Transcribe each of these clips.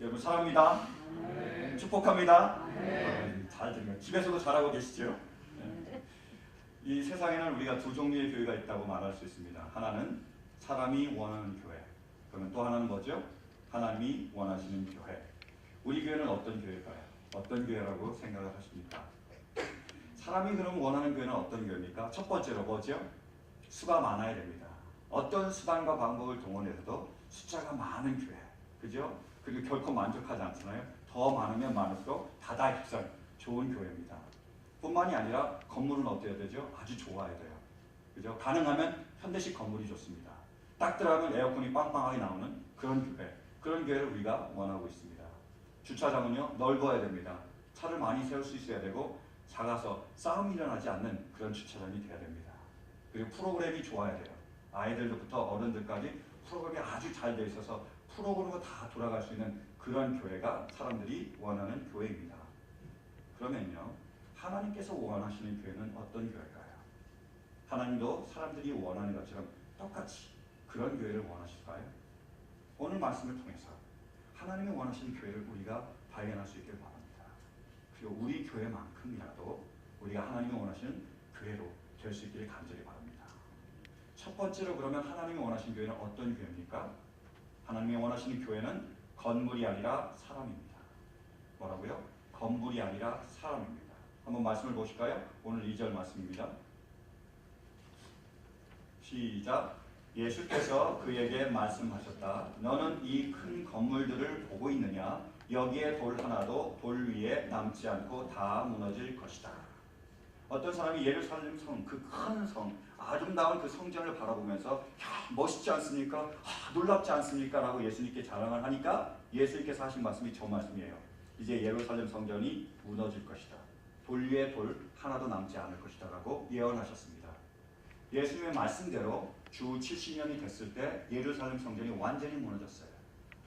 여러분 사랑합니다. 축복합니다. 네. 잘 들려요. 집에서도 잘하고 계시죠? 네. 이 세상에는 우리가 두 종류의 교회가 있다고 말할 수 있습니다. 하나는 사람이 원하는 교회. 그러면 또 하나는 뭐죠? 하나님이 원하시는 교회. 우리 교회는 어떤 교회일까요? 어떤 교회라고 생각을 하십니까? 사람이 그럼 원하는 교회는 어떤 교회입니까? 첫 번째로 뭐죠? 수가 많아야 됩니다. 어떤 수단과 방법을 동원해서도 숫자가 많은 교회. 그죠? 그리고 결코 만족하지 않잖아요. 더 많으면 많을수록 다다익선 좋은 교회입니다. 뿐만이 아니라 건물은 어때야 되죠? 아주 좋아야 돼요. 그죠? 가능하면 현대식 건물이 좋습니다. 딱 들어가면 에어컨이 빵빵하게 나오는 그런 교회. 그런 교회를 우리가 원하고 있습니다. 주차장은요 넓어야 됩니다. 차를 많이 세울 수 있어야 되고 작아서 싸움이 일어나지 않는 그런 주차장이 되어야 됩니다. 그리고 프로그램이 좋아야 돼요. 아이들부터 어른들까지 프로그램이 아주 잘 돼 있어서 프로그램으로 다 돌아갈 수 있는 그런 교회가 사람들이 원하는 교회입니다. 그러면요 하나님께서 원하시는 교회는 어떤 교회일까요? 하나님도 사람들이 원하는 것처럼 똑같이 그런 교회를 원하실까요? 오늘 말씀을 통해서 하나님이 원하시는 교회를 우리가 발견할 수 있길 바랍니다. 그리고 우리 교회만큼이라도 우리가 하나님이 원하시는 교회로 될 수 있기를 간절히 바랍니다. 첫 번째로 그러면 하나님이 원하시는 교회는 어떤 교회입니까? 하나님이 원하시는 교회는 건물이 아니라 사람입니다. 뭐라고요? 건물이 아니라 사람입니다. 한번 말씀을 보실까요? 오늘 2절 말씀입니다. 시작. 예수께서 그에게 말씀하셨다. 너는 이 큰 건물들을 보고 있느냐? 여기에 돌 하나도 돌 위에 남지 않고 다 무너질 것이다. 어떤 사람이 예루살렘 성, 그 큰 성, 아름다운 그 성전을 바라보면서 야, 멋있지 않습니까? 놀랍지 않습니까? 라고 예수님께 자랑을 하니까 예수님께서 하신 말씀이 저 말씀이에요. 이제 예루살렘 성전이 무너질 것이다. 돌 위에 돌 하나도 남지 않을 것이다 라고 예언하셨습니다. 예수님의 말씀대로 주 70년이 됐을 때 예루살렘 성전이 완전히 무너졌어요.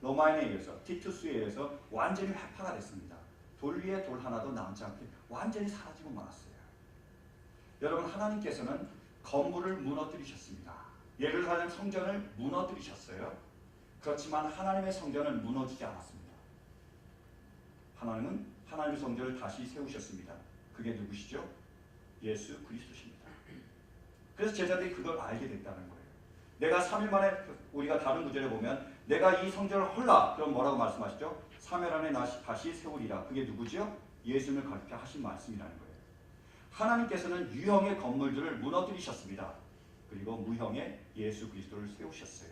로마인에 의해서, 티투스에 의해서 완전히 회파가 됐습니다. 돌 위에 돌 하나도 남지 않게 완전히 사라지고 말았어요. 여러분 하나님께서는 건물을 무너뜨리셨습니다. 예루살렘 성전을 무너뜨리셨어요. 그렇지만 하나님의 성전은 무너지지 않았습니다. 하나님은 하나님의 성전을 다시 세우셨습니다. 그게 누구시죠? 예수 그리스도십니다. 그래서 제자들이 그걸 알게 됐다는 거예요. 내가 3일 만에 우리가 다른 구절에 보면 내가 이 성전을 헐라 그럼 뭐라고 말씀하시죠? 3일 안에 다시 세우리라. 그게 누구죠? 예수님을 가르쳐 하신 말씀이라는 거예요. 하나님께서는 유형의 건물들을 무너뜨리셨습니다. 그리고 무형의 예수 그리스도를 세우셨어요.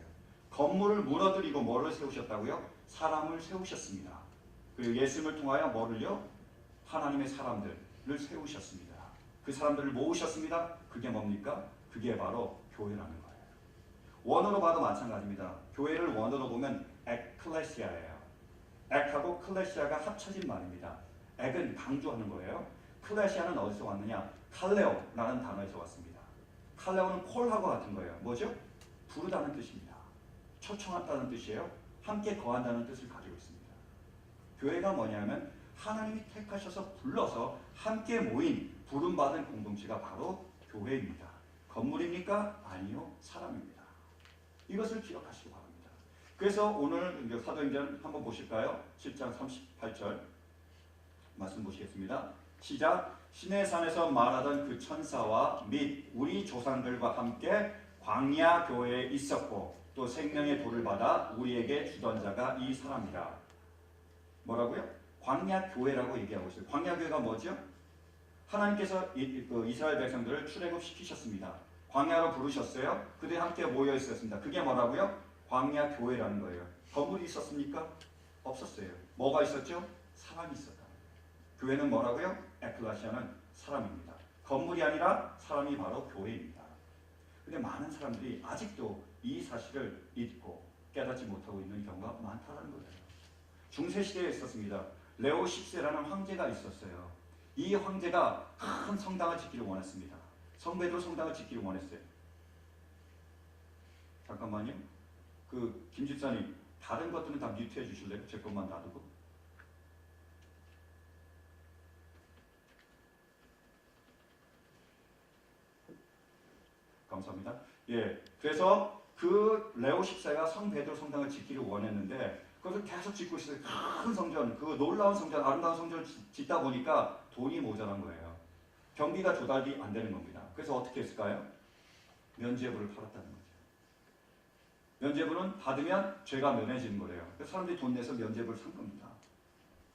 건물을 무너뜨리고 뭐를 세우셨다고요? 사람을 세우셨습니다. 그리고 예수님을 통하여 뭐를요? 하나님의 사람들을 세우셨습니다. 그 사람들을 모으셨습니다. 그게 뭡니까? 그게 바로 교회라는 거예요. 원어로 봐도 마찬가지입니다. 교회를 원어로 보면 에클레시아예요. 액하고 클레시아가 합쳐진 말입니다. 액은 강조하는 거예요. 클레시아는 어디서 왔느냐? 칼레오라는 단어에서 왔습니다. 칼레오는 콜하고 같은 거예요. 뭐죠? 부르다는 뜻입니다. 초청한다는 뜻이에요. 함께 거한다는 뜻을 가지고 있습니다. 교회가 뭐냐면 하나님이 택하셔서 불러서 함께 모인 부름받은 공동체가 바로 교회입니다. 건물입니까? 아니요. 사람입니다. 이것을 기억하시기 바랍니다. 그래서 오늘 사도행전 한번 보실까요? 7장 38절 말씀 보시겠습니다. 시작. 시내산에서 말하던 그 천사와 및 우리 조상들과 함께 광야 교회에 있었고 또 생명의 돌을 받아 우리에게 주던 자가 이 사람이라. 뭐라고요? 광야 교회라고 얘기하고 있어요. 광야 교회가 뭐죠? 하나님께서 이스라엘 백성들을 출애굽 시키셨습니다. 광야로 부르셨어요. 그들이 함께 모여 있었습니다. 그게 뭐라고요? 광야 교회라는 거예요. 건물이 있었습니까? 없었어요. 뭐가 있었죠? 사람이 있었다. 교회는 뭐라고요? 에클레시아는 사람입니다. 건물이 아니라 사람이 바로 교회입니다. 근데 많은 사람들이 아직도 이 사실을 잊고 깨닫지 못하고 있는 경우가 많다는 거예요. 중세시대에 있었습니다. 레오 10세라는 황제가 있었어요. 이 황제가 큰 성당을 짓기를 원했습니다. 성베드로 성당을 짓기를 원했어요. 잠깐만요. 김 집사님 다른 것들은 다 뮤트해 주실래요? 제 것만 놔두고. 감사합니다. 예, 그래서 그 레오 14가 성 베드로 성당을 짓기를 원했는데 그 그것을 계속 짓고 있어요. 큰 성전, 그 놀라운 성전, 아름다운 성전을 짓다 보니까 돈이 모자란 거예요. 경비가 조달이 안 되는 겁니다. 그래서 어떻게 했을까요? 면죄부를 팔았다는 거죠. 면죄부는 받으면 죄가 면해지는 거래요. 그래서 사람들이 돈 내서 면죄부를 산 겁니다.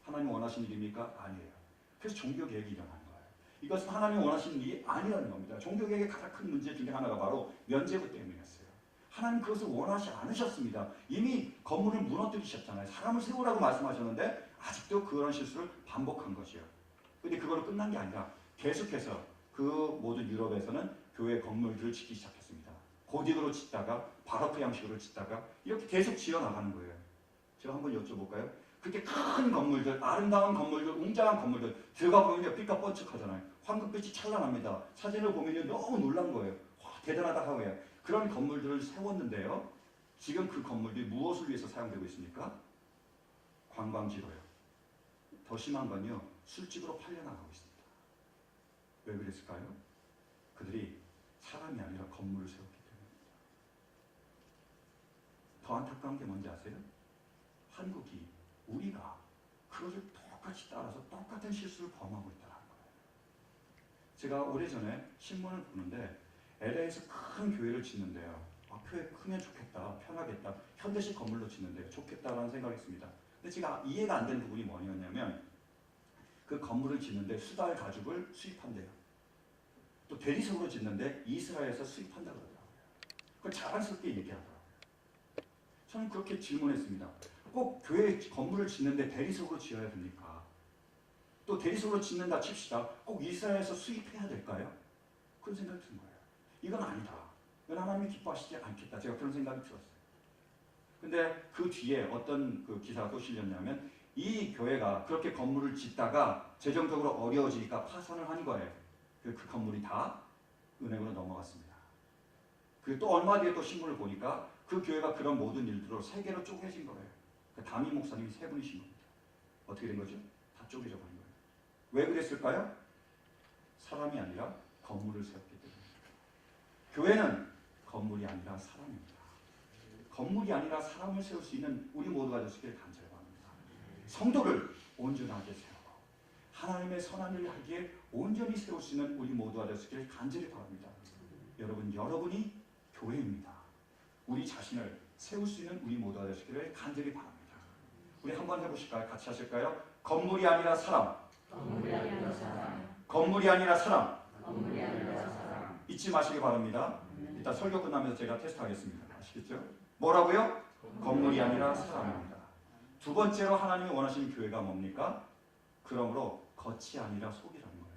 하나님 원하시는 일입니까? 아니에요. 그래서 종교개혁이 일어나는 거예요. 이것은 하나님 원하시는 일이 아니라는 겁니다. 종교개혁의 가장 큰 문제 중에 하나가 바로 면죄부 때문이었어요. 하나님 그것을 원하지 않으셨습니다. 이미 건물을 무너뜨리셨잖아요. 사람을 세우라고 말씀하셨는데 아직도 그런 실수를 반복한 것이요. 근데 그걸로 끝난 게 아니라 계속해서 그 모든 유럽에서는 교회 건물들을 짓기 시작했습니다. 고딕으로 짓다가 바로크 양식으로 짓다가 이렇게 계속 지어나가는 거예요. 제가 한번 여쭤볼까요? 그렇게 큰 건물들, 아름다운 건물들, 웅장한 건물들 들어가 보면 빛과 번쩍하잖아요. 황금빛이 찬란합니다. 사진을 보면 너무 놀란 거예요. 와, 대단하다 하고요. 그런 건물들을 세웠는데요. 지금 그 건물들이 무엇을 위해서 사용되고 있습니까? 관광지로요. 더 심한 건요. 술집으로 팔려나가고 있습니다. 왜 그랬을까요? 그들이 사람이 아니라 건물을 세웠기 때문입니다. 더 안타까운 게 뭔지 아세요? 한국이, 우리가 그것을 똑같이 따라서 똑같은 실수를 범하고 있다는 거예요. 제가 오래전에 신문을 보는데 LA에서 큰 교회를 짓는데요. 교회 크면 좋겠다, 편하겠다, 현대식 건물로 짓는데 좋겠다라는 생각을 했습니다. 근데 제가 이해가 안 되는 부분이 뭐냐면 그 건물을 짓는데 수달 가죽을 수입한대요. 또 대리석으로 짓는데 이스라엘에서 수입한다고 그러더라고요. 그걸 자랑스럽게 얘기하더라고요. 저는 그렇게 질문했습니다. 꼭 교회 건물을 짓는데 대리석으로 지어야 됩니까? 또 대리석으로 짓는다 칩시다. 꼭 이스라엘에서 수입해야 될까요? 그런 생각이 든 거예요. 이건 아니다. 이건 하나님이 기뻐하시지 않겠다. 제가 그런 생각이 들었어요. 근데 그 뒤에 어떤 그 기사가 또 실렸냐면 이 교회가 그렇게 건물을 짓다가 재정적으로 어려워지니까 파산을 한 거예요. 그 건물이 다 은행으로 넘어갔습니다. 그리고 또 얼마 뒤에 또 신문을 보니까 그 교회가 그런 모든 일들로 세 개로 쪼개진 거예요. 그 담임 목사님이 세 분이신 겁니다. 어떻게 된 거죠? 다 쪼개져 버린 거예요. 왜 그랬을까요? 사람이 아니라 건물을 세웠기 때문입니다. 교회는 건물이 아니라 사람입니다. 건물이 아니라 사람을 세울 수 있는 우리 모두가 되시기를 간절히 바랍니다. 성도를 온전하게 세우고 하나님의 선한 일을 하기에 온전히 세울 수 있는 우리 모두가 되시기를 간절히 바랍니다. 여러분, 여러분이 교회입니다. 우리 자신을 세울 수 있는 우리 모두가 되시기를 간절히 바랍니다. 우리 한번 해보실까요? 같이 하실까요? 건물이 아니라 사람. 건물이 아니라 사람. 건물이 아니라 사람. 건물이 아니라 사람. 잊지 마시기 바랍니다. 이따 설교 끝나면서 제가 테스트하겠습니다. 아시겠죠? 뭐라고요? 건물이 아니라 사람입니다. 두 번째로 하나님이 원하시는 교회가 뭡니까? 그러므로 겉이 아니라 속이라는 거예요.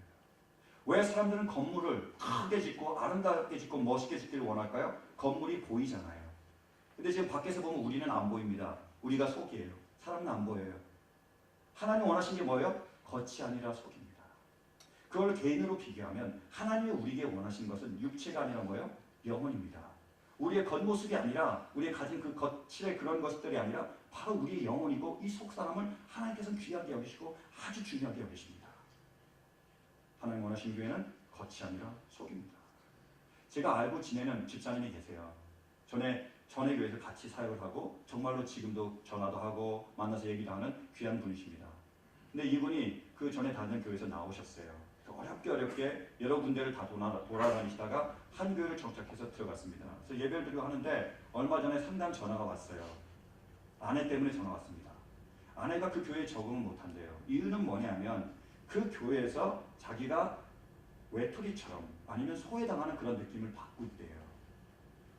왜 사람들은 건물을 크게 짓고 아름답게 짓고 멋있게 짓기를 원할까요? 건물이 보이잖아요. 근데 지금 밖에서 보면 우리는 안 보입니다. 우리가 속이에요. 사람은 안 보여요. 하나님 원하시는 게 뭐예요? 겉이 아니라 속입니다. 그걸 개인으로 비교하면 하나님이 우리에게 원하시는 것은 육체가 아니라 뭐예요? 영혼입니다. 우리의 겉모습이 아니라 우리의 가진 그 겉의 그런 것들이 아니라 바로 우리의 영혼이고 이 속사람을 하나님께서는 귀하게 여기시고 아주 중요하게 여기십니다. 하나님 원하시는 교회는 겉이 아니라 속입니다. 제가 알고 지내는 집사님이 계세요. 전에 교회에서 같이 사역을 하고 정말로 지금도 전화도 하고 만나서 얘기도 하는 귀한 분이십니다. 근데 이분이 그 전에 다니던 교회에서 나오셨어요. 어렵게 여러 군데를 다 돌아다니시다가 한 교회를 정착해서 들어갔습니다. 그래서 예배를 드리고 하는데 얼마 전에 상담 전화가 왔어요. 아내 때문에 전화 왔습니다. 아내가 그 교회에 적응을 못한대요. 이유는 뭐냐면 그 교회에서 자기가 외톨이처럼 아니면 소외당하는 그런 느낌을 받고 있대요.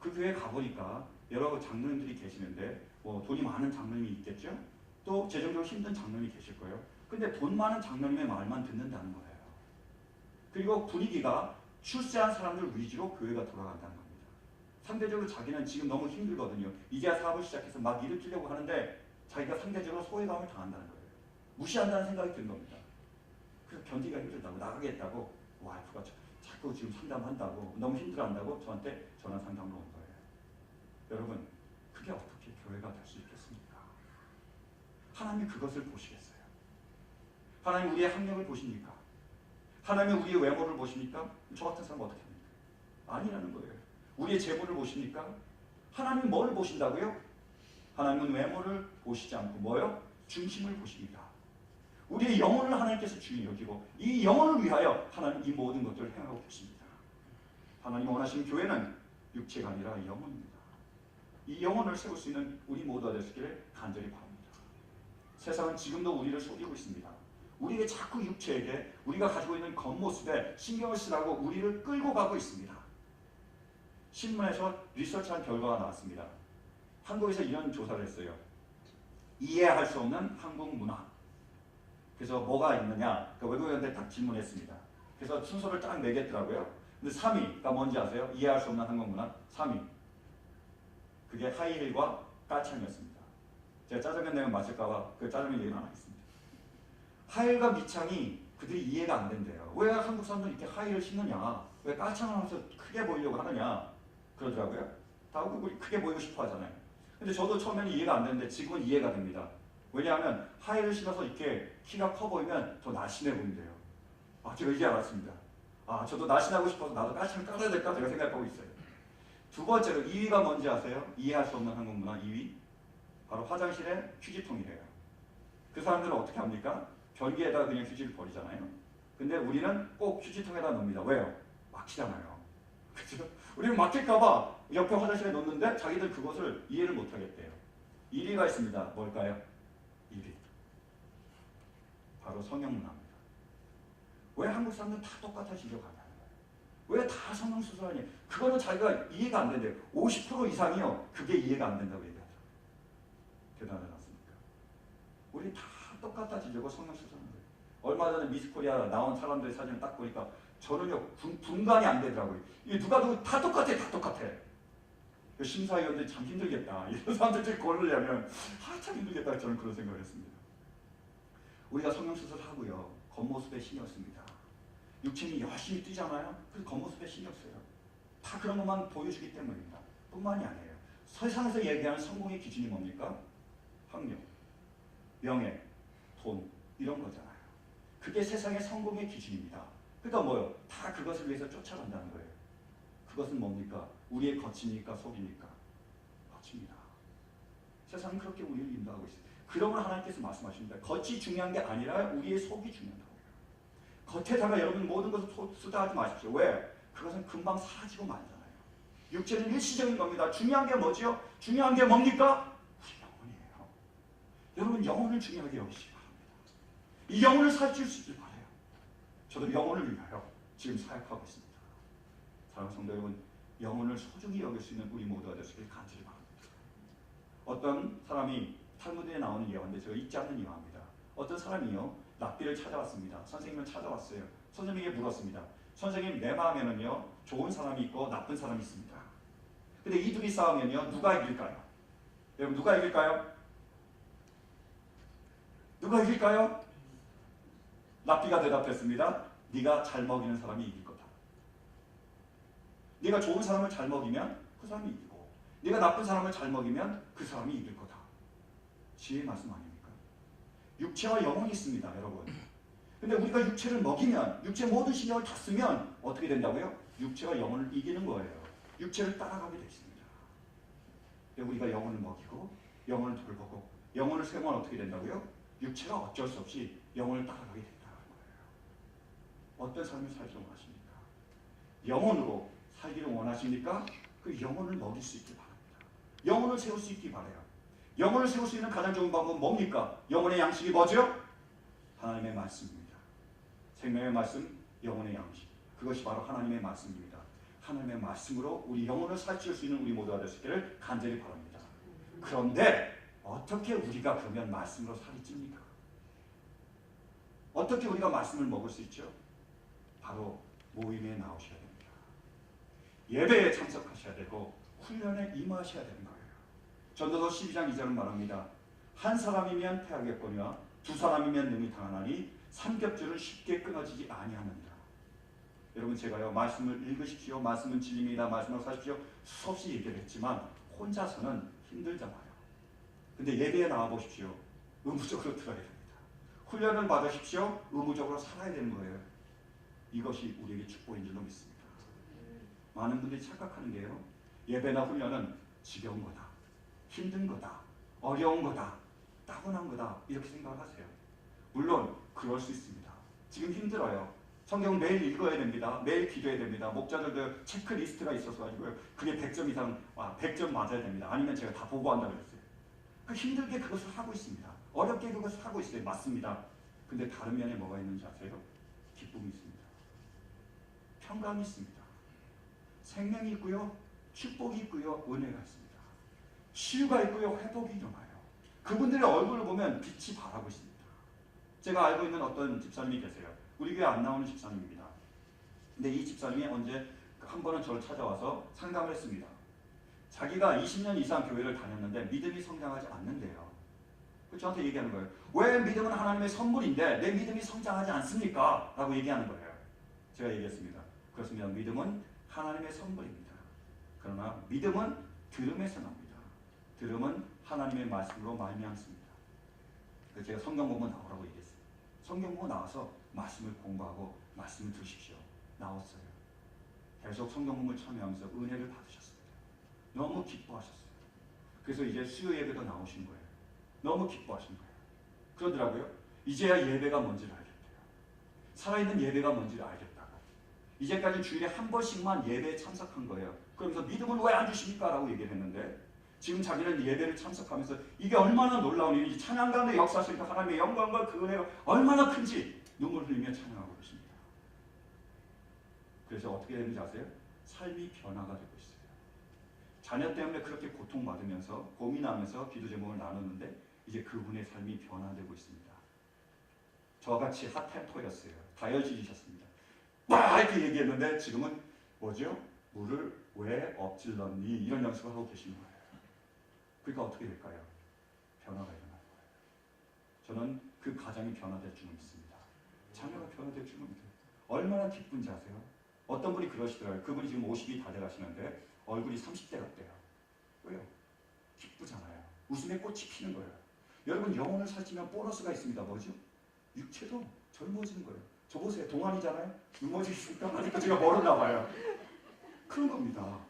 그 교회에 가보니까 여러 장로님들이 계시는데 뭐 돈이 많은 장로님이 있겠죠? 또 재정적으로 힘든 장로님이 계실 거예요. 근데 돈 많은 장로님의 말만 듣는다는 거예요. 그리고 분위기가 출세한 사람들 위주로 교회가 돌아간다는 겁니다. 상대적으로 자기는 지금 너무 힘들거든요. 이제야 사업을 시작해서 막 일을 뛰려고 하는데 자기가 상대적으로 소외감을 당한다는 거예요. 무시한다는 생각이 든 겁니다. 그래서 견디기가 힘들다고 나가겠다고 와이프가 자꾸 지금 상담한다고 너무 힘들어한다고 저한테 전화 상담으로 온 거예요. 여러분, 그게 어떻게 교회가 될 수 있겠습니까? 하나님이 그것을 보시겠어요? 하나님 우리의 학력을 보십니까? 하나님이 우리의 외모를 보십니까? 저 같은 사람 어떻게 합니까? 아니라는 거예요. 우리의 재물을 보십니까? 하나님이 뭘 보신다고요? 하나님은 외모를 보시지 않고 뭐요? 중심을 보십니다. 우리의 영혼을 하나님께서 중히 여기고 이 영혼을 위하여 하나님 이 모든 것들을 행하고 계십니다. 하나님 원하시는 교회는 육체가 아니라 영혼입니다. 이 영혼을 세울 수 있는 우리 모두가 되시기를 간절히 바랍니다. 세상은 지금도 우리를 속이고 있습니다. 우리에게 자꾸 육체에게 우리가 가지고 있는 겉모습에 신경을 쓰라고 우리를 끌고 가고 있습니다. 신문에서 리서치한 결과가 나왔습니다. 한국에서 이런 조사를 했어요. 이해할 수 없는 한국 문화. 그래서 뭐가 있느냐? 그러니까 외국인한테 딱 질문했습니다. 그래서 순서를 딱 매겼더라고요. 근데 3위가 뭔지 아세요? 이해할 수 없는 한국 문화 3위. 그게 하이힐과 까창이었습니다. 제가 짜장면 내면 맞을까봐 그 짜장면 얘기는 안 하겠습니다. 하이힐과 밑창이 그들이 이해가 안 된대요. 왜 한국 사람들은 이렇게 하이힐을 신느냐? 왜 까창을 하면서 크게 보이려고 하느냐? 그러더라고요. 다 우리 크게 보이고 싶어 하잖아요. 근데 저도 처음에는 이해가 안 되는데 지금은 이해가 됩니다. 왜냐하면 하이힐을 신어서 이렇게 키가 커 보이면 더 날씬해 보인대요. 제가 이제 알았습니다. 저도 날씬하고 싶어서 나도 까창을 깔아야 될까 제가 생각하고 있어요. 두 번째로 2위가 뭔지 아세요? 이해할 수 없는 한국 문화 2위. 바로 화장실에 휴지통이래요. 그 사람들은 어떻게 합니까? 변기에다가 그냥 휴지를 버리잖아요. 근데 우리는 꼭 휴지통에다 넣습니다. 왜요? 막히잖아요. 그렇죠? 우리는 막힐까봐 옆에 화장실에 넣는데 자기들 그것을 이해를 못하겠대요. 1위가 있습니다. 뭘까요? 1위. 바로 성형 문화입니다. 왜 한국 사람들은 다 똑같아지려고 하냐는 거예요. 왜 다 성형 수술하냐? 그거는 자기가 이해가 안 된대요. 50% 이상이요. 그게 이해가 안 된다고 얘기하더라고요. 대단하지 않습니까? 우리 다 똑같아지려고 성형 수술하는 거예요. 얼마 전에 미스 코리아 나온 사람들의 사진을 딱 보니까 저는요 분간이 안 되더라고요. 이게 누가 누구 다 똑같아. 심사위원들이 참 힘들겠다. 이런 사람들이 고르려면 참 힘들겠다. 저는 그런 생각을 했습니다. 우리가 성형수술 하고요. 겉모습에 신경 씁니다. 육체는 열심히 뛰잖아요. 그래서 겉모습에 신경 써요. 다 그런 것만 보여주기 때문입니다. 뿐만이 아니에요. 세상에서 얘기하는 성공의 기준이 뭡니까? 학력, 명예, 돈 이런 거잖아요. 그게 세상의 성공의 기준입니다. 그러니까 뭐요? 다 그것을 위해서 쫓아간다는 거예요. 그것은 뭡니까? 우리의 겉입니까? 속입니까? 겉입니다. 세상은 그렇게 우리를 인도하고 있어요. 그러면 하나님께서 말씀하십니다. 겉이 중요한 게 아니라 우리의 속이 중요하다고요. 겉에다가 여러분 모든 것을 쏟아하지 마십시오. 왜? 그것은 금방 사라지고 말잖아요. 육체는 일시적인 겁니다. 중요한 게 뭐죠? 중요한 게 뭡니까? 우리 영혼이에요. 여러분 영혼을 중요하게 여기시기 바랍니다. 이 영혼을 살릴 수 있길 바라요. 저도 영혼을 위하여 지금 사역하고 있습니다. 사랑하는 성도 여러분, 영혼을 소중히 여길 수 있는 우리 모두가 되시길 간절히 바랍니다. 어떤 사람이 탈무드에 나오는 예화인데 제가 잊지 않는 예화입니다. 어떤 사람이요 랍비를 찾아왔습니다. 선생님을 찾아왔어요. 선생님에게 물었습니다. 선생님, 내 마음에는요 좋은 사람이 있고 나쁜 사람이 있습니다. 근데 이 둘이 싸우면요 누가 이길까요? 여러분 누가 이길까요? 누가 이길까요? 랍비가 대답했습니다. 네가 잘 먹이는 사람이 이길 거다. 네가 좋은 사람을 잘 먹이면 그 사람이 이기고 네가 나쁜 사람을 잘 먹이면 그 사람이 이길 거다. 지혜의 말씀 아닙니까? 육체와 영혼이 있습니다, 여러분. 근데 우리가 육체를 먹이면, 육체 모든 신경을 다 쓰면 어떻게 된다고요? 육체가 영혼을 이기는 거예요. 육체를 따라가게 되어 있습니다. 우리가 영혼을 먹이고 영혼을 돌보고 영혼을 세우면 어떻게 된다고요? 육체가 어쩔 수 없이 영혼을 따라가게 된다는 거예요. 어떤 삶을 살기를 원하십니까? 영혼으로 살기를 원하십니까? 그 영혼을 먹일 수 있길 바랍니다. 영혼을 세울 수 있길 바라요. 영혼을 세울 수 있는 가장 좋은 방법은 뭡니까? 영혼의 양식이 뭐죠? 하나님의 말씀입니다. 생명의 말씀, 영혼의 양식. 그것이 바로 하나님의 말씀입니다. 하나님의 말씀으로 우리 영혼을 살릴 수 있는 우리 모두가 되시기를 간절히 바랍니다. 그런데 어떻게 우리가 그러면 말씀으로 살이 찝니까? 어떻게 우리가 말씀을 먹을 수 있죠? 바로 모임에 나오셔야 됩니다. 예배에 참석하셔야 되고 훈련에 임하셔야 되는 거예요. 전도서 12장 2절은 말합니다. 한 사람이면 패하겠거니와 두 사람이면 능히 당하나니 삼겹줄은 쉽게 끊어지지 아니하느니라. 여러분 제가요 말씀을 읽으십시오. 말씀은 진리입니다. 말씀으로 사십시오. 수없이 얘기를 했지만 혼자서는 힘들잖아요. 근데 예배에 나와 보십시오. 의무적으로 들어야 됩니다. 훈련을 받으십시오. 의무적으로 살아야 되는 거예요. 이것이 우리에게 축복인 줄로 믿습니다. 많은 분들이 착각하는 게요. 예배나 훈련은 지겨운 거다. 힘든 거다. 어려운 거다, 따분한 거다 이렇게 생각을 하세요. 물론 그럴 수 있습니다. 지금 힘들어요. 성경 매일 읽어야 됩니다. 매일 기도해야 됩니다. 목자들도 체크리스트가 있어서 가지고요. 그게 100점 이상, 100점 맞아야 됩니다. 아니면 제가 다 보고한다고 그랬어요. 그 힘들게 그것을 하고 있습니다. 어렵게 그것을 하고 있어요. 맞습니다. 근데 다른 면에 뭐가 있는지 아세요? 기쁨이 있습니다. 평강이 있습니다. 생명이 있고요. 축복이 있고요. 은혜가 있습니다. 치유가 있고요. 회복이 일어나요. 그분들의 얼굴을 보면 빛이 바라고 있습니다. 제가 알고 있는 어떤 집사님이 계세요. 우리 교회 안 나오는 집사님입니다. 근데 이 집사님이 언제 한 번은 저를 찾아와서 상담을 했습니다. 자기가 20년 이상 교회를 다녔는데 믿음이 성장하지 않는데요. 저한테 얘기하는 거예요. 왜 믿음은 하나님의 선물인데 내 믿음이 성장하지 않습니까? 라고 얘기하는 거예요. 제가 얘기했습니다. 그렇습니다. 믿음은 하나님의 선물입니다. 그러나 믿음은 들음에서 납니다. 들음은 하나님의 말씀으로 말미암습니다. 그래서 제가 성경 보면 나오라고 얘기했어요. 성경 보고 나와서 말씀을 공부하고 말씀을 들으십시오. 나왔어요. 계속 성경 공부를 참여하면서 은혜를 받으셨습니다. 너무 기뻐하셨어요. 그래서 이제 수요 예배도 나오신 거예요. 너무 기뻐하신 거예요. 그러더라고요. 이제야 예배가 뭔지를 알겠대요. 살아있는 예배가 뭔지를 알겠다고. 이제까지 주일에 한 번씩만 예배에 참석한 거예요. 그러면서 믿음은 왜 안 주십니까? 라고 얘기를 했는데 지금 자기는 예배를 참석하면서 이게 얼마나 놀라운 일인지 찬양 가운데 역사하시니까 하나님의 영광과 그 은혜가 얼마나 큰지 눈물을 흘리며 찬양하고 계십니다. 그래서 어떻게 되는지 아세요? 삶이 변화가 되고 있어요. 자녀 때문에 그렇게 고통받으면서 고민하면서 기도 제목을 나눴는데 이제 그분의 삶이 변화되고 있습니다. 저같이 핫템포였어요. 다혈질이셨습니다. 막 이렇게 얘기했는데 지금은 뭐죠? 물을 왜 엎질렀니? 이런 연습을 하고 계시는 거예요. 그러니까 어떻게 될까요? 변화가 일어날 거예요. 저는 그 가정이 변화될 줄 믿습니다. 자녀가 변화될 줄 믿어요. 얼마나 기쁜지 아세요? 어떤 분이 그러시더라고요. 그분이 지금 50이 다 돼가시는데 얼굴이 30대 같대요. 왜요? 기쁘잖아요. 웃음에 꽃이 피는 거예요. 여러분 영혼을 살찌면 보너스가 있습니다. 뭐죠? 육체도 젊어지는 거예요. 저 보세요. 동안이잖아요. 젊어지니까 아직도 제가 멀었나 봐요. 그런 겁니다.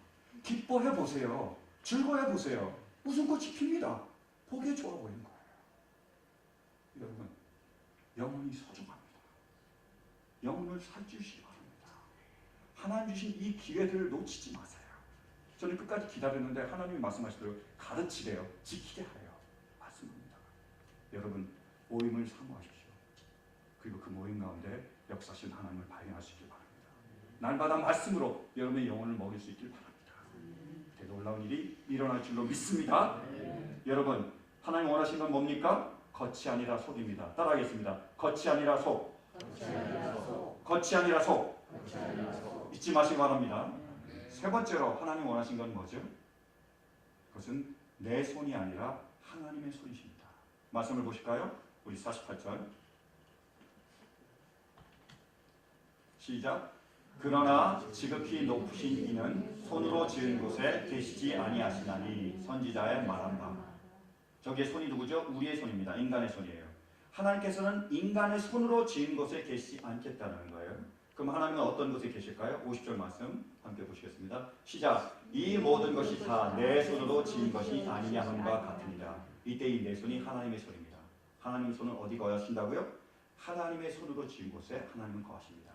기뻐해 보세요. 즐거워해 보세요. 웃음꽃이 핍니다. 보기에 좋아 보이는 거예요. 여러분 영혼이 소중합니다. 영혼을 살찌우시기 바랍니다. 하나님 주신 이 기회들을 놓치지 마세요. 저는 끝까지 기다렸는데 하나님이 말씀하시도록 가르치래요. 지키게 하래요. 맞습니다. 여러분 모임을 사모하십시오. 그리고 그 모임 가운데 역사하신 하나님을 발견하시길 바랍니다. 날마다 말씀으로 여러분의 영혼을 먹일 수 있길 바랍니다. 놀라운 일이 일어날 줄로 믿습니다. 여러분 하나님 원하시는 건 뭡니까? 겉이 아니라 속입니다. 따라하겠습니다. 겉이 아니라 속. 겉이 아니라 속. 잊지 마시기 바랍니다. 세 번째로 하나님 원하신 건 뭐죠? 그것은 내 손이 아니라 하나님의 손이십니다. 말씀을 보실까요? 우리 48절 시작. 그러나 지극히 높으신 이는 손으로 지은 곳에 계시지 아니하시나니 선지자의 말한 바. 저기에 손이 누구죠? 우리의 손입니다. 인간의 손이에요. 하나님께서는 인간의 손으로 지은 곳에 계시지 않겠다는 거예요. 그럼 하나님은 어떤 곳에 계실까요? 50절 말씀 함께 보시겠습니다. 시작. 이 모든 것이 다 내 손으로 지은 것이 아니냐 함과 같으니라. 이때 이 내 손이 하나님의 손입니다. 하나님의 손은 어디 거하신다고요? 하나님의 손으로 지은 곳에 하나님은 거하십니다.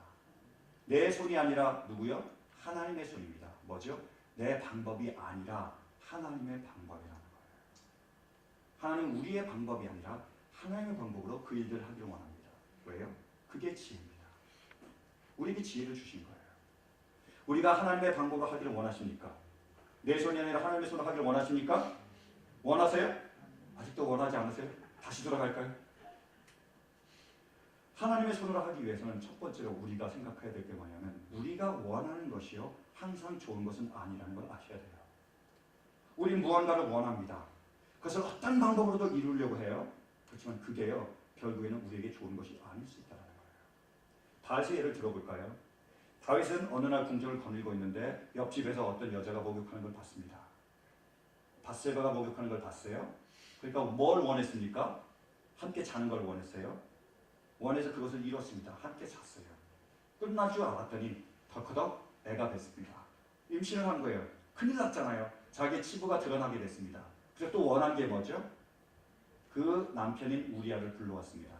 내 손이 아니라 누구요? 하나님의 손입니다. 뭐죠? 내 방법이 아니라 하나님의 방법이라는 거예요. 하나님은 우리의 방법이 아니라 하나님의 방법으로 그 일들을 하기를 원합니다. 왜요? 그게 지혜입니다. 우리에게 지혜를 주신 거예요. 우리가 하나님의 방법으로 하기를 원하십니까? 내 손이 아니라 하나님의 손으로 하기를 원하십니까? 원하세요? 아직도 원하지 않으세요? 다시 돌아갈까요? 하나님의 손으로 하기 위해서는 첫 번째로 우리가 생각해야 될 게 뭐냐면 우리가 원하는 것이요 항상 좋은 것은 아니라는 걸 아셔야 돼요. 우린 무언가를 원합니다. 그것을 어떤 방법으로도 이루려고 해요. 그렇지만 그게요 결국에는 우리에게 좋은 것이 아닐 수 있다는 거예요. 다윗의 예를 들어볼까요? 다윗은 어느 날 궁정을 거닐고 있는데 옆집에서 어떤 여자가 목욕하는 걸 봤습니다. 밧세바가 목욕하는 걸 봤어요. 그러니까 뭘 원했습니까? 함께 자는 걸 원했어요. 원해서 그것을 이뤘습니다. 함께 잤어요. 끝날 줄 알았더니 덜커덕 애가 됐습니다. 임신을 한 거예요. 큰일 났잖아요. 자기의 치부가 드러나게 됐습니다. 그래서 또 원한 게 뭐죠? 그 남편인 우리아를 불러왔습니다.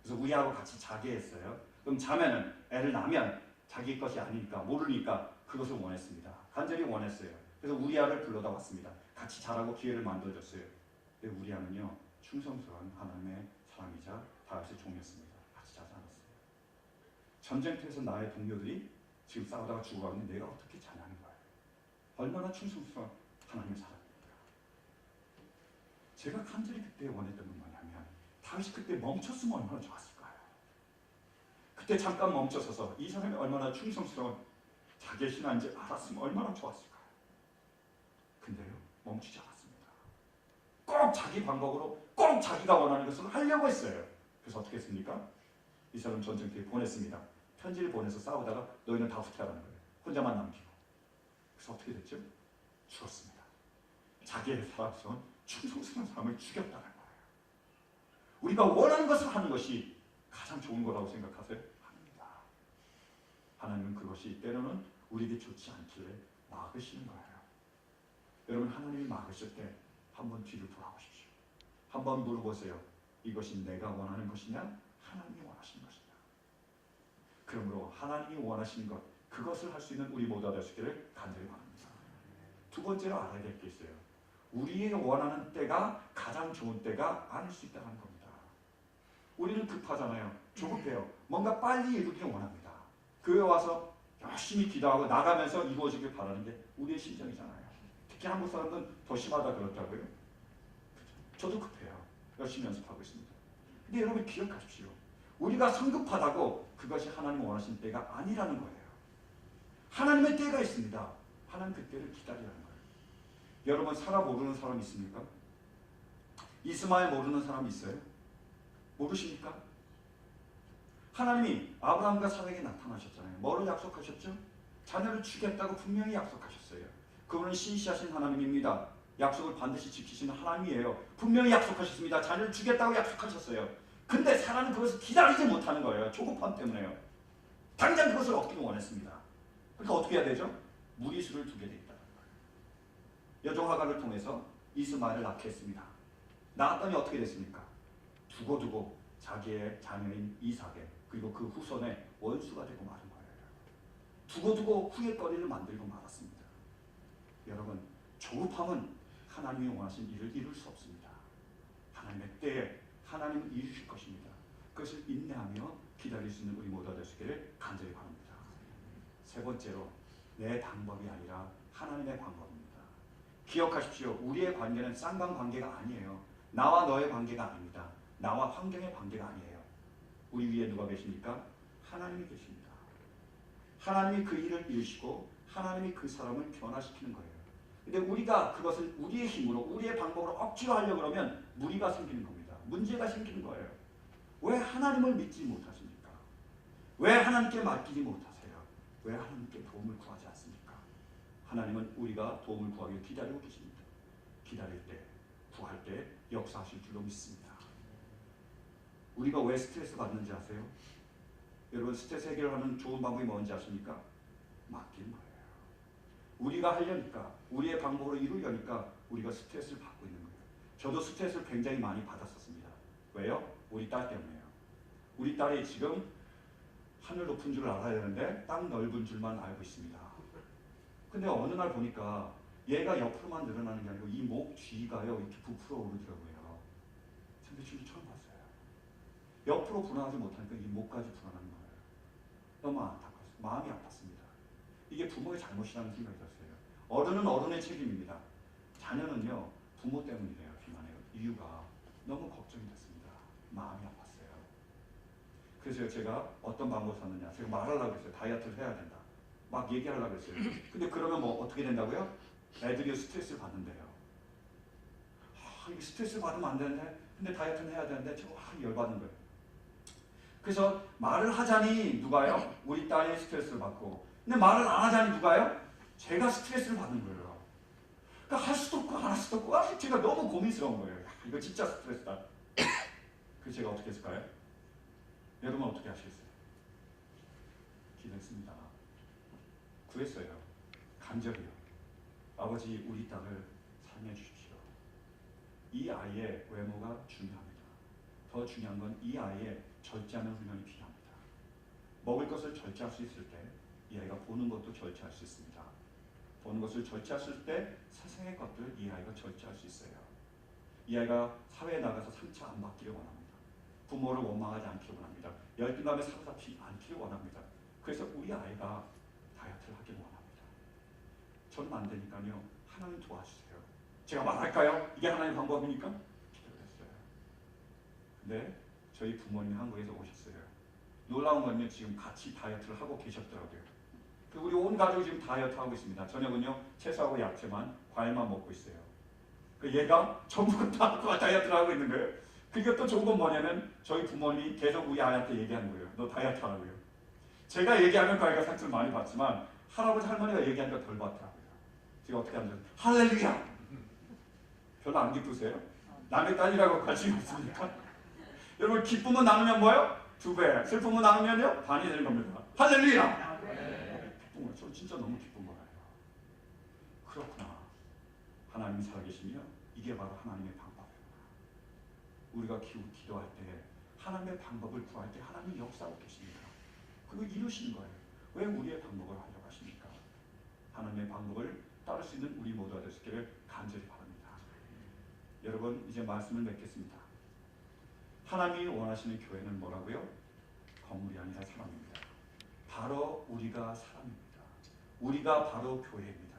그래서 우리아하고 같이 자게 했어요. 그럼 자면은 애를 낳으면 자기 것이 아니니까 모르니까 그것을 원했습니다. 간절히 원했어요. 그래서 우리아를 불러다 왔습니다. 같이 자라고 기회를 만들어줬어요. 근데 우리아는요 충성스러운 하나님의 사람이자 다윗의 종이었습니다. 같이 자지 않았어요. 전쟁터에서 나의 동료들이 지금 싸우다가 죽어가는데 내가 어떻게 자냐는 거예요. 얼마나 충성스러운 하나님의 사람입니까? 제가 간절히 그때 원했던 건 뭐냐면 다윗이 그때 멈췄으면 얼마나 좋았을까요? 그때 잠깐 멈춰서서 이 사람이 얼마나 충성스러운 자기의 신앙인지 알았으면 얼마나 좋았을까요? 근데요 멈추지 않았습니다. 꼭 자기 방법으로 꼭 자기가 원하는 것을 하려고 했어요. 그래서 어떻게 했습니까? 이 사람 전쟁터에 보냈습니다. 편지를 보내서 싸우다가 너희는 다 후퇴하라는 거예요. 혼자만 남기고. 그래서 어떻게 됐죠? 죽었습니다. 자기의 살아서 충성스러운 사람을 죽였다는 거예요. 우리가 원하는 것을 하는 것이 가장 좋은 거라고 생각하세요? 아닙니다. 하나님은 그것이 때로는 우리에게 좋지 않길래 막으시는 거예요. 여러분 하나님이 막으실 때 한번 뒤를 돌아보십시오. 한번 물어보세요. 이것이 내가 원하는 것이냐? 하나님이 원하시는 것이냐? 그러므로 하나님이 원하시는 것 그것을 할 수 있는 우리 모두가 될 수 있기를 간절히 바랍니다. 두 번째로 알아야 될 게 있어요. 우리의 원하는 때가 가장 좋은 때가 아닐 수 있다는 겁니다. 우리는 급하잖아요. 조급해요. 뭔가 빨리 이루기를 원합니다. 교회 와서 열심히 기도하고 나가면서 이루어지길 바라는 게 우리의 심정이잖아요. 특히 한국 사람들은 더 심하다 그렇다고요. 저도 급해요. 열심히 연습하고 있습니다. 근데 여러분 기억하십시오. 우리가 성급하다고 그것이 하나님 원하시는 때가 아니라는 거예요. 하나님의 때가 있습니다. 하나님 그 때를 기다리라는 거예요. 여러분 사라 모르는 사람 있습니까? 이스마엘 모르는 사람 있어요? 모르십니까? 하나님이 아브라함과 사라에게 나타나셨잖아요. 뭐를 약속하셨죠? 자녀를 주겠다고 분명히 약속하셨어요. 그분은 신실하신 하나님입니다. 약속을 반드시 지키시는 하나님이에요. 분명히 약속하셨습니다. 자녀를 주겠다고 약속하셨어요. 근데 사라는 그것을 기다리지 못하는 거예요. 조급함 때문에요. 당장 그것을 얻기를 원했습니다. 그러니까 어떻게 해야 되죠? 무리수를 두게 돼 있다는 거예요. 여종 하갈을 통해서 이스마엘을 낳게 했습니다. 낳았더니 어떻게 됐습니까? 두고두고 자기의 자녀인 이삭에 그리고 그 후손의 원수가 되고 마는 거예요. 두고두고 후회거리를 만들고 말았습니다. 여러분 조급함은 하나님이 원하신 일을 이룰 수 없습니다. 하나님의 때에 하나님은 이루실 것입니다. 그것을 인내하며 기다릴 수 있는 우리 모두가 될 수 있기를 간절히 바랍니다. 세 번째로 내 방법이 아니라 하나님의 방법입니다. 기억하십시오. 우리의 관계는 쌍방관계가 아니에요. 나와 너의 관계가 아닙니다. 나와 환경의 관계가 아니에요. 우리 위에 누가 계십니까? 하나님이 계십니다. 하나님이 그 일을 이루시고 하나님이 그 사람을 변화시키는 거예요. 근데 우리가 그것을 우리의 힘으로 우리의 방법으로 억지로 하려고 그러면 무리가 생기는 겁니다. 문제가 생기는 거예요. 왜 하나님을 믿지 못하십니까? 왜 하나님께 맡기지 못하세요? 왜 하나님께 도움을 구하지 않습니까? 하나님은 우리가 도움을 구하길 기다리고 계십니다. 기다릴 때, 구할 때 역사하실 줄로 믿습니다. 우리가 왜 스트레스 받는지 아세요? 여러분 스트레스 해결하는 좋은 방법이 뭔지 아십니까? 맡기는 거예요. 우리가 하려니까 우리의 방법으로 이루려니까 우리가 스트레스를 받고 있는 거예요. 저도 스트레스를 굉장히 많이 받았었습니다. 왜요? 우리 딸 때문에요. 우리 딸이 지금 하늘 높은 줄 알아야 되는데 땅 넓은 줄만 알고 있습니다. 근데 어느 날 보니까 얘가 옆으로만 늘어나는 게 아니고 이 목 뒤가요 이렇게 부풀어 오르더라고요. 근데 지금 처음 봤어요. 옆으로 불어나지 못하니까 이 목까지 불어나는 거예요. 너무 안타까웠어요. 마음이 아팠습니다. 이게 부모의 잘못이라는 생각이 들었어요. 어른은 어른의 책임입니다. 자녀는요 부모 때문이래요. 비만해요. 이유가 너무 걱정이 됐습니다. 마음이 아팠어요. 그래서 제가 어떤 방법을 썼느냐. 제가 말하려고 했어요. 다이어트를 해야 된다. 막 얘기하려고 했어요. 근데 그러면 뭐 어떻게 된다고요? 애들이 스트레스를 받는데요. 이게 스트레스를 받으면 안 되는데 근데 다이어트는 해야 되는데 제가 열받는 거예요. 그래서 말을 하자니 누가요? 우리 딸이 스트레스를 받고 근데 말을 안 하자니 누가요? 제가 스트레스를 받는 거예요. 그러니까 할 수도 없고 안 할 수도 없고 제가 너무 고민스러운 거예요. 이거 진짜 스트레스다. 그래서 제가 어떻게 했을까요? 여러분 어떻게 하시겠어요? 기도했습니다. 구했어요. 간절히요. 아버지 우리 딸을 사랑해 주십시오. 이 아이의 외모가 중요합니다. 더 중요한 건 이 아이의 절제하는 훈련이 필요합니다. 먹을 것을 절제할 수 있을 때 이 아이가 보는 것도 절제할 수 있습니다. 보는 것을 절제했을 때 세상의 것들을 이 아이가 절제할 수 있어요. 이 아이가 사회에 나가서 상처 안 받기를 원합니다. 부모를 원망하지 않기를 원합니다. 열등감에 사로잡히지 않기를 원합니다. 그래서 우리 아이가 다이어트를 하기를 원합니다. 저는 안 되니까요. 하나님 도와주세요. 제가 말할까요? 이게 하나님의 방법입니까? 기도했어요. 근데 저희 부모님이 한국에서 오셨어요. 놀라운 건요. 지금 같이 다이어트를 하고 계셨더라고요. 우리 온 가족이 지금 다이어트 하고 있습니다. 저녁은요. 채소하고 야채만 과일만 먹고 있어요. 얘가 전부 다 다이어트를 하고 있는 거예요. 그게 또 좋은 건 뭐냐면 저희 부모님이 계속 우리 아이한테 얘기하는 거예요. 너 다이어트 하라고요. 제가 얘기하면 그 아이가 상처를 많이 받지만 할아버지 할머니가 얘기하니까 덜 받더라고요. 제가 어떻게 하면 할렐루야. 별로 안 기쁘세요? 남의 딸이라고 관심이 없습니까? 여러분 기쁨은 나누면 뭐예요? 2배. 슬픔은 나누면요? 반이 되는 겁니다. 할렐루야. 저 진짜 너무 기쁜 거예요. 그렇구나. 하나님이 살아계시며 이게 바로 하나님의 방법이구나. 우리가 기도할 때 하나님의 방법을 구할 때 하나님이 역사하고 계십니다. 그걸 이루시는 거예요. 왜 우리의 방법을 하려고 하십니까? 하나님의 방법을 따를 수 있는 우리 모두가 될 수 있기를 간절히 바랍니다. 여러분 이제 말씀을 맺겠습니다. 하나님이 원하시는 교회는 뭐라고요? 건물이 아니라 사람입니다. 바로 우리가 사람입니다. 우리가 바로 교회입니다.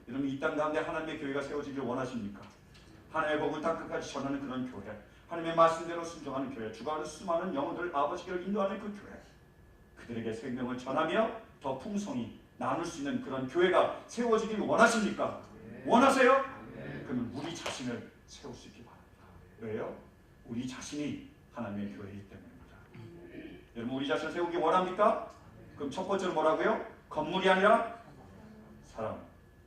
여러분 이 땅 가운데 하나님의 교회가 세워지길 원하십니까? 하나님의 복을 땅 끝까지 전하는 그런 교회, 하나님의 말씀대로 순종하는 교회, 주관하는 수많은 영혼들을 아버지께로 인도하는 그 교회, 그들에게 생명을 전하며 더 풍성히 나눌 수 있는 그런 교회가 세워지길 원하십니까? 원하세요? 그러면 우리 자신을 세울 수 있기 바랍니다. 왜요? 우리 자신이 하나님의 교회이기 때문입니다. 여러분 우리 자신을 세우기 원합니까? 그럼 첫 번째로 뭐라고요? 건물이 아니라 사람.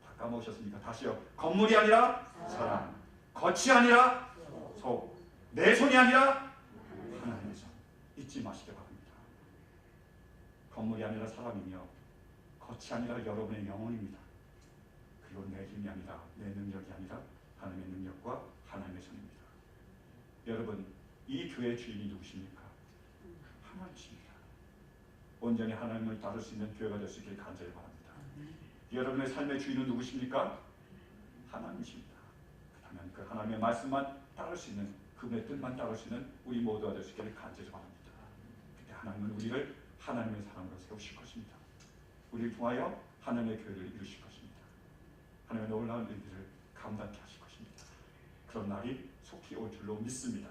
다 까먹으셨습니까? 다시요. 건물이 아니라 사람. 겉이 아니라 속. 내 손이 아니라 하나님의 손. 잊지 마시기 바랍니다. 건물이 아니라 사람이며 겉이 아니라 여러분의 영혼입니다. 그리고 내 힘이 아니라 내 능력이 아니라 하나님의 능력과 하나님의 손입니다. 여러분 이 교회의 주인이 누구십니까? 하나님이십니다. 온전히 하나님을 따를 수 있는 교회가 될 수 있기를 간절히 바랍니다. 여러분의 삶의 주인은 누구십니까? 하나님이십니다. 그렇다면 그 하나님의 말씀만 따를 수 있는 그분의 뜻만 따를 수 있는 우리 모두가 될 수 있기를 간절히 바랍니다. 그때 하나님은 우리를 하나님의 사람으로 세우실 것입니다. 우리를 통하여 하나님의 교회를 이루실 것입니다. 하나님의 놀라운 일들을 감당케 하실 것입니다. 그런 날이 속히 올 줄로 믿습니다.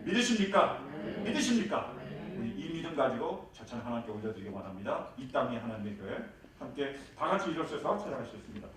믿으십니까? 믿으십니까? 우리 이 믿음 가지고 저처럼 하나님께 올려드리기 원합니다. 이 땅의 하나님의 교회 함께 다 같이 일어서서 찬양할 수 있습니다.